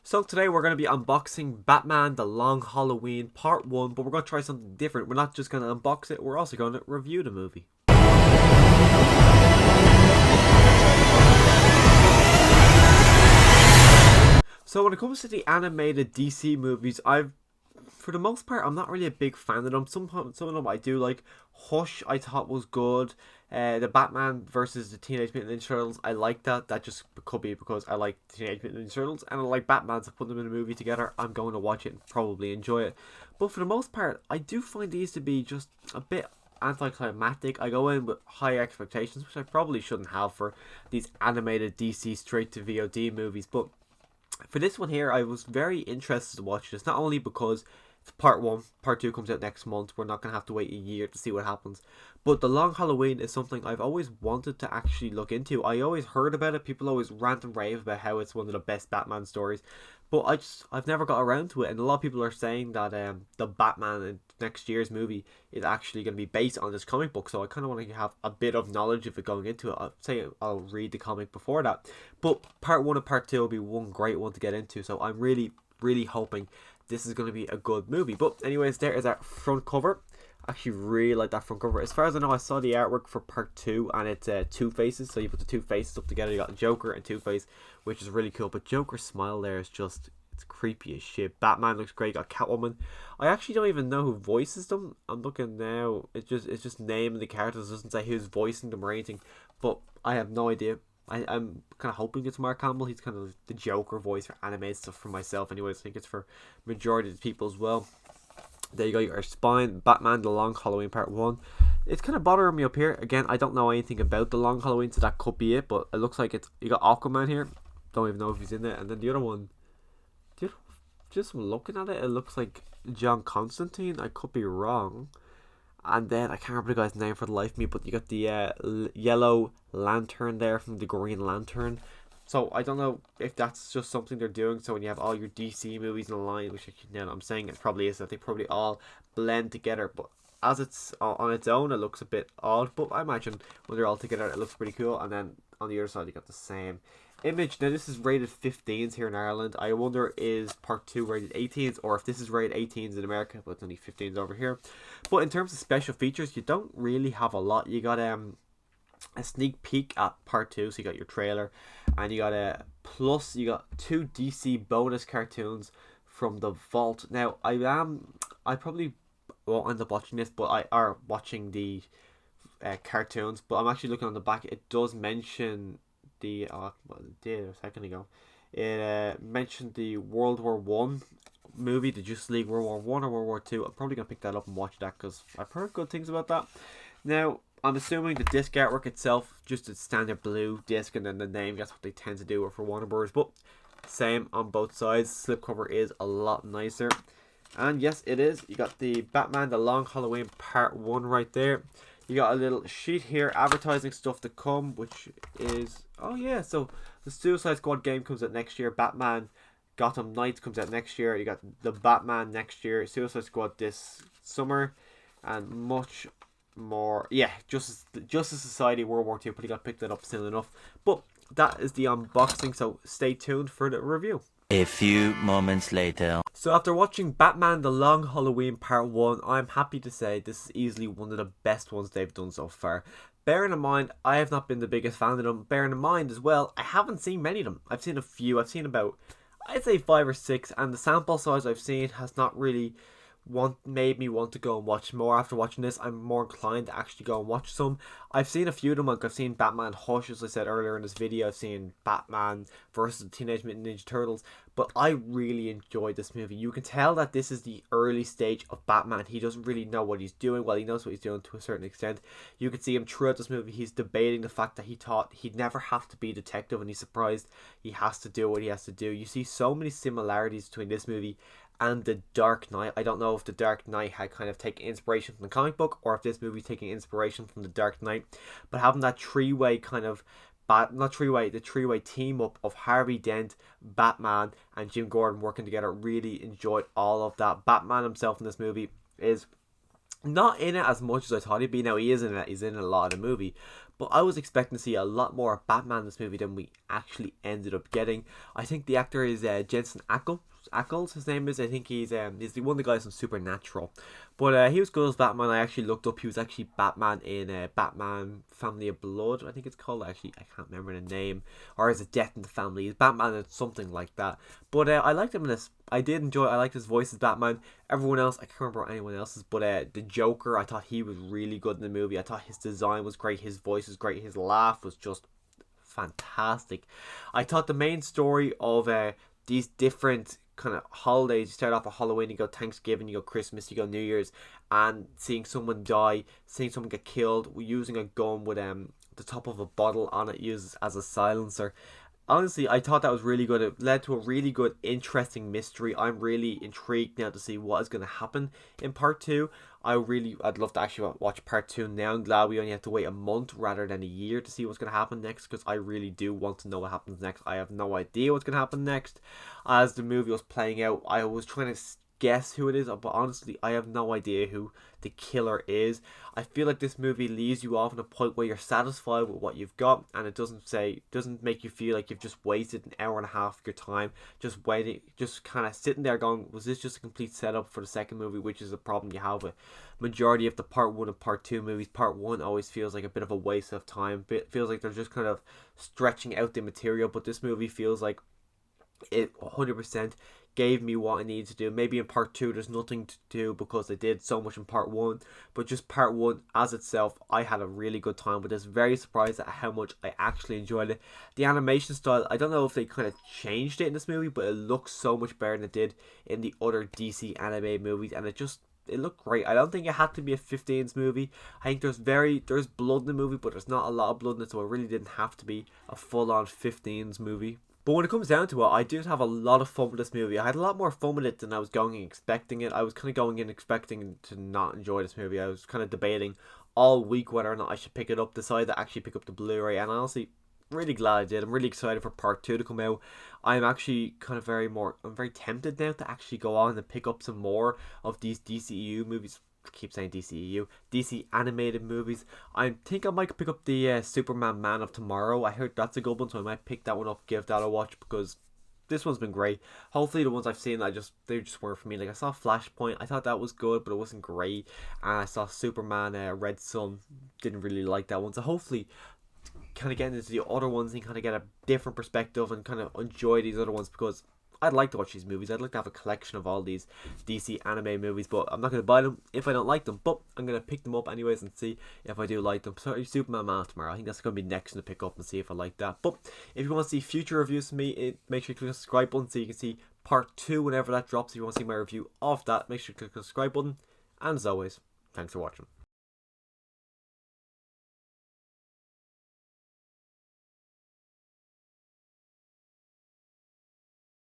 So today we're going to be unboxing Batman The Long Halloween Part 1, but we're going to try something different. We're not just going to unbox it, we're also going to review the movie. So when it comes to the animated DC movies, for the most part, I'm not really a big fan of them. Some of them I do like. Hush, I thought was good. The Batman versus the Teenage Mutant Ninja Turtles, I like that. That just could be because I like Teenage Mutant Ninja Turtles and I like Batman, so put them in a movie together, I'm going to watch it and probably enjoy it. But for the most part, I do find these to be just a bit anticlimactic. I go in with high expectations, which I probably shouldn't have for these animated DC straight to VOD movies. But for this one here, I was very interested to watch this, not only because it's part 1, part 2 comes out next month, we're not going to have to wait a year to see what happens, but The Long Halloween is something I've always wanted to actually look into. I always heard about it, people always rant and rave about how it's one of the best Batman stories, but I've never got around to it, and a lot of people are saying that the Batman in next year's movie is actually going to be based on this comic book, so I kind of want to have a bit of knowledge of it going into it. I'll say I'll read the comic before that, but part 1 and part 2 will be one great one to get into, so I'm really hoping this is going to be a good movie. But anyways, there is our front cover. I actually really like that front cover. As far as I know, I saw the artwork for part 2 and it's two faces, so you put the two faces up together, you got Joker and Two-Face, which is really cool. But Joker's smile there is just, it's creepy as shit. Batman looks great, got Catwoman. I actually don't even know who voices them. I'm looking now, it's just naming the characters, it doesn't say who's voicing them or anything, but I have no idea. I'm kind of hoping it's Mark Hamill. He's kind of the Joker voice for animated stuff for myself anyways. I think it's for majority of the people as well. There you go, your spine. Batman The Long Halloween Part 1. It's kind of bothering me up here. Again, I don't know anything about The Long Halloween, so that could be it. But it looks like it's, you got Aquaman here. Don't even know if he's in there. And then the other one, just looking at it, it looks like John Constantine. I could be wrong. And then, I can't remember the guy's name for the life of me, but you got the yellow lantern there from the Green Lantern. So, I don't know if that's just something they're doing. So, when you have all your DC movies in a line, which I'm saying it probably is, that they probably all blend together. But as it's on its own, it looks a bit odd. But I imagine when they're all together, it looks pretty cool. And then, on the other side, you got the same image. Now, this is rated 15s here in Ireland. I wonder, is part 2 rated 18s, or if this is rated 18s in America, but it's only 15s over here. But in terms of special features, you don't really have a lot. You got a sneak peek at part 2, so you got your trailer, and you got you got 2 DC bonus cartoons from the vault. Now, I probably won't end up watching this, but I are watching the cartoons, but I'm actually looking on the back. It does mention the well, it did a second ago. It mentioned the World War One movie, the Justice League World War One or World War Two. I'm probably gonna pick that up and watch that because I've heard good things about that. Now, I'm assuming the disc artwork itself, just a standard blue disc, and then the name. That's what they tend to do for Warner Bros. But same on both sides. Slipcover is a lot nicer. And yes, it is. You got the Batman The Long Halloween Part 1 right there. You got a little sheet here, advertising stuff to come, which is, oh yeah, so the Suicide Squad game comes out next year, Batman Gotham Knights comes out next year, you got the Batman next year, Suicide Squad this summer, and much more. Yeah, Justice Society World War II, but you got to pick that up soon enough. But that is the unboxing, so stay tuned for the review. A few moments later. So after watching Batman The Long Halloween Part 1, I'm happy to say this is easily one of the best ones they've done so far. Bearing in mind, I have not been the biggest fan of them. Bearing in mind as well, I haven't seen many of them. I've seen a few. I've seen about, I'd say 5 or 6, and the sample size I've seen has not really made me want to go and watch more. After watching this, I'm more inclined to actually go and watch some. I've seen a few of them, like I've seen Batman Hush, as I said earlier in this video. I've seen Batman versus the Teenage Mutant Ninja Turtles, but I really enjoyed this movie. You can tell that this is the early stage of Batman. He doesn't really know what he's doing. Well, he knows what he's doing to a certain extent. You can see him throughout this movie. He's debating the fact that he thought he'd never have to be a detective, and he's surprised he has to do what he has to do. You see so many similarities between this movie and The Dark Knight. I don't know if The Dark Knight had kind of taken inspiration from the comic book, or if this movie's taking inspiration from The Dark Knight, but having that three-way kind of the three-way team up of Harvey Dent, Batman, and Jim Gordon working together, really enjoyed all of that. Batman himself in this movie is not in it as much as I thought he'd be. Now, he is in it, he's in a lot of the movie, but I was expecting to see a lot more Batman in this movie than we actually ended up getting. I think the actor is Jensen Ackles, his name is. I think he's one of the guys from Supernatural. But he was good as Batman. I actually looked up. He was actually Batman in Batman Family of Blood, I think it's called. Actually, I can't remember the name. Or is it Death in the Family? He's Batman and something like that. But I liked him in this. I did enjoy it. I liked his voice as Batman. Everyone else, I can't remember anyone else's. But the Joker, I thought he was really good in the movie. I thought his design was great. His voice was great. His laugh was just fantastic. I thought the main story of these different kind of holidays, you start off with Halloween, you go Thanksgiving, you go Christmas, you go New Year's, and seeing someone die, seeing someone get killed, using a gun with the top of a bottle on it used as a silencer. Honestly, I thought that was really good. It led to a really good, interesting mystery. I'm really intrigued now to see what is going to happen in part 2. I'd love to actually watch part 2 now. I'm glad we only have to wait a month rather than a year to see what's going to happen next, because I really do want to know what happens next. I have no idea what's going to happen next. As the movie was playing out, I was trying to guess who it is, but honestly, I have no idea who the killer is. I feel like this movie leaves you off on a point where you're satisfied with what you've got, and it doesn't make you feel like you've just wasted an hour and a half of your time just waiting, just kind of sitting there going, was this just a complete setup for the second movie? Which is a problem you have with majority of the part 1 and part 2 movies. Part 1 always feels like a bit of a waste of time. It feels like they're just kind of stretching out the material, but this movie feels like it 100% gave me what I needed to do. Maybe in part 2 there's nothing to do because they did so much in part 1, but just part 1 as itself, I had a really good time with this. Very surprised at how much I actually enjoyed it. The animation style, I don't know if they kind of changed it in this movie, but it looks so much better than it did in the other DC anime movies, and it looked great. I don't think it had to be a 15s movie. I think there's blood in the movie, but there's not a lot of blood in it, so it really didn't have to be a full-on 15s movie. But when it comes down to it, I did have a lot of fun with this movie. I had a lot more fun with it than I was going in expecting it. I was kind of going in expecting to not enjoy this movie. I was kind of debating all week whether or not I should pick it up, decided to actually pick up the Blu-ray, and honestly, really glad I did. I'm really excited for part 2 to come out. I'm actually I'm very tempted now to actually go on and pick up some more of these DCEU movies. I keep saying DCEU, DC animated movies. I think I might pick up the Superman Man of Tomorrow. I heard that's a good one, so I might pick that one up, give that a watch, because this one's been great. Hopefully the ones I've seen, they just weren't for me. Like I saw Flashpoint, I thought that was good, but it wasn't great. And I saw Superman Red Sun, didn't really like that one. So hopefully kind of getting into the other ones and kind of get a different perspective and kind of enjoy these other ones, because I'd like to watch these movies. I'd like to have a collection of all these DC anime movies, but I'm not going to buy them if I don't like them. But I'm going to pick them up anyways and see if I do like them. So Superman Man tomorrow, I think that's going to be next to pick up and see if I like that. But if you want to see future reviews from me, make sure you click the subscribe button so you can see part 2 whenever that drops. If you want to see my review of that, make sure you click the subscribe button. And as always, thanks for watching.